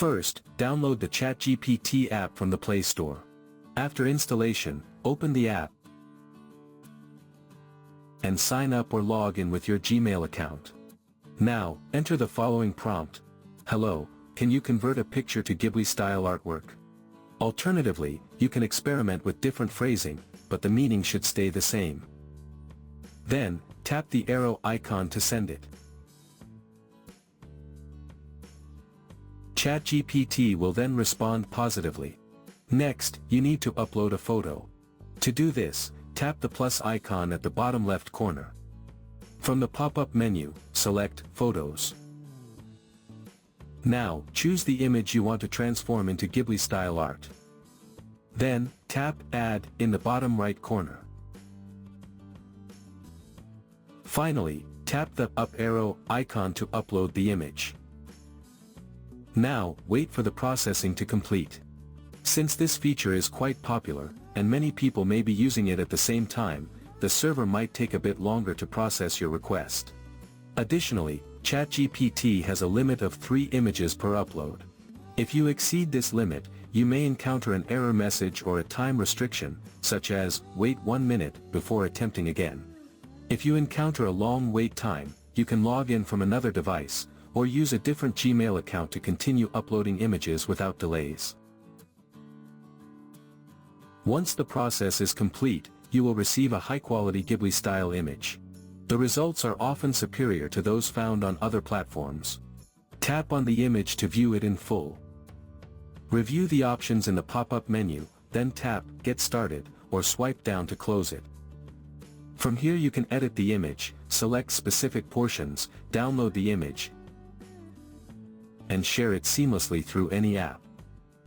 First, download the ChatGPT app from the Play Store. After installation, open the app and sign up or log in with your Gmail account. Now, enter the following prompt. Hello, can you convert a picture to Ghibli-style artwork? Alternatively, you can experiment with different phrasing, but the meaning should stay the same. Then, tap the arrow icon to send it. ChatGPT will then respond positively. Next, you need to upload a photo. To do this, tap the plus icon at the bottom left corner. From the pop-up menu, select Photos. Now, choose the image you want to transform into Ghibli-style art. Then, tap Add in the bottom right corner. Finally, tap the up arrow icon to upload the image. Now, wait for the processing to complete. Since this feature is quite popular, and many people may be using it at the same time, the server might take a bit longer to process your request. Additionally, ChatGPT has a limit of 3 images per upload. If you exceed this limit, you may encounter an error message or a time restriction, such as, wait 1 minute, before attempting again. If you encounter a long wait time, you can log in from another device, or use a different Gmail account to continue uploading images without delays. Once the process is complete, you will receive a high-quality Ghibli-style image. The results are often superior to those found on other platforms. Tap on the image to view it in full. Review the options in the pop-up menu, then tap Get Started, or swipe down to close it. From here you can edit the image, select specific portions, download the image, and share it seamlessly through any app.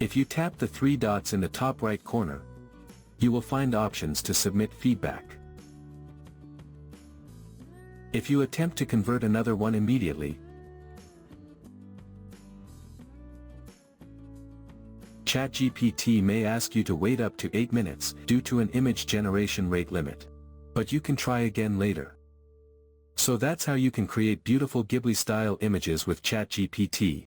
If you tap the 3 dots in the top right corner, you will find options to submit feedback. If you attempt to convert another one immediately, ChatGPT may ask you to wait up to 8 minutes due to an image generation rate limit. But you can try again later. So that's how you can create beautiful Ghibli-style images with ChatGPT.